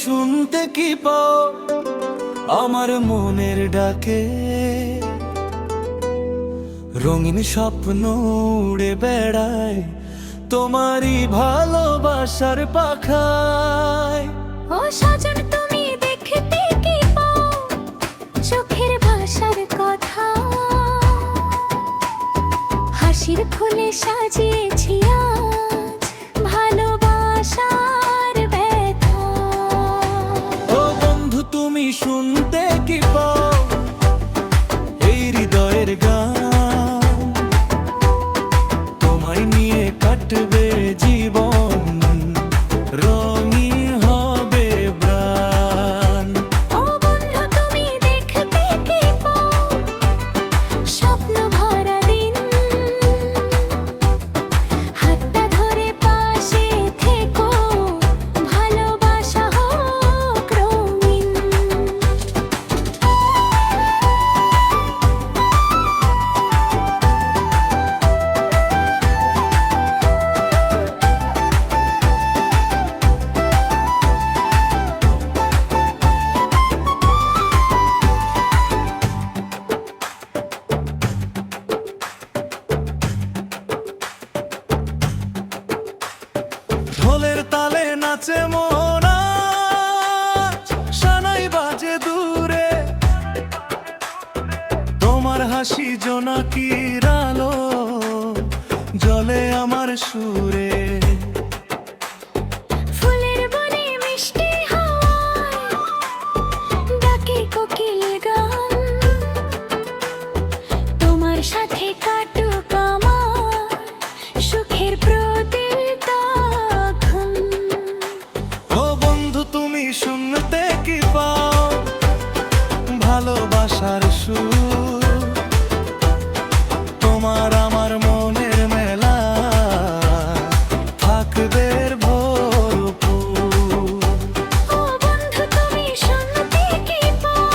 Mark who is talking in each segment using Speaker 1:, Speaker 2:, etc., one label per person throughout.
Speaker 1: শুনতে কি পাও আমার মনের ডাকে? রঙিন স্বপ্ন উড়ে বেড়ায় তোমারই ভালোবাসার পাখায়।
Speaker 2: ও সাজন তুমি দেখতে কি পাও চোখের ভাষার কথা? হাসির ফুলে সাজিয়েছি আজ ভালোবাসার ব্যথা।
Speaker 1: ও বন্ধু তুমি শুনতে কি পাও এই হৃদয়ের গান? তোমায় নিয়ে কাটবে জীবন, রঙিন হবে প্রাণ।
Speaker 2: ও বন্ধু তুমি দেখতে কি পাও স্বপ্ন ভরা দিন, হাতটা ধরে পাশে থেকো ভালোবাসা হোক রঙিন।
Speaker 1: ঢোলের তালে নাচে মন আজ, সানাই বাজে দূরে। তোমার হাসি জোনাকির আলো জলে আমার সুরে।
Speaker 2: ফুলের বনে মিষ্টি হাওয়ায় ডাকে কোকিল গান, তোমার সাথে কাটুক আমার সুখের প্রতিটা ক্ষণ।
Speaker 1: ও বন্ধু তুমি শুনতে কি পাও ভালোবাসার সুর? তোমার আমার মনের মেলা থাকবে ভরপুর।
Speaker 2: ও বন্ধু তুমি শুনতে কি পাও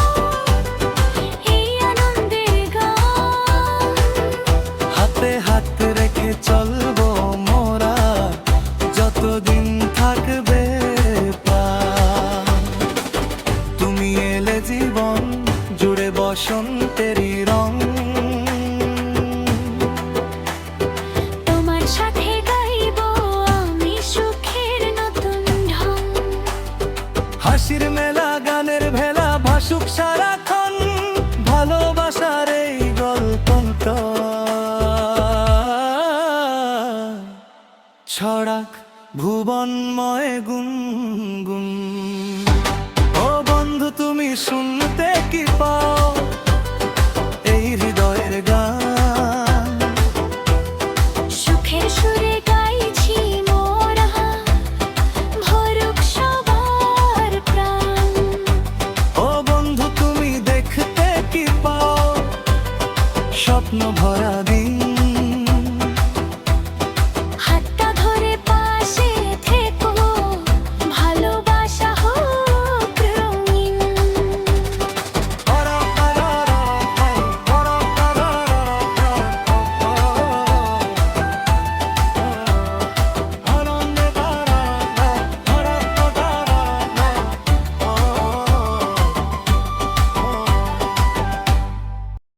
Speaker 2: এই আনন্দের গান?
Speaker 1: হাতে হাত রেখে চলবো মোরা যতদিন থাকবে প্রাণ। তুমি এলে জীবন জুড়ে বসন্তেরই রং।
Speaker 2: তোমার সাথে গাইবো আমি সুখের নতুন ঢং।
Speaker 1: হাসির মেলা গানের ভেলা ভাসুক সারাক্ষণ ভালোবাসার এই গল্পটা ছড়াক ভুবনময় গুনগুন। ও বন্ধু তুমি শুনতে কি পাও এই হৃদয়ের গান?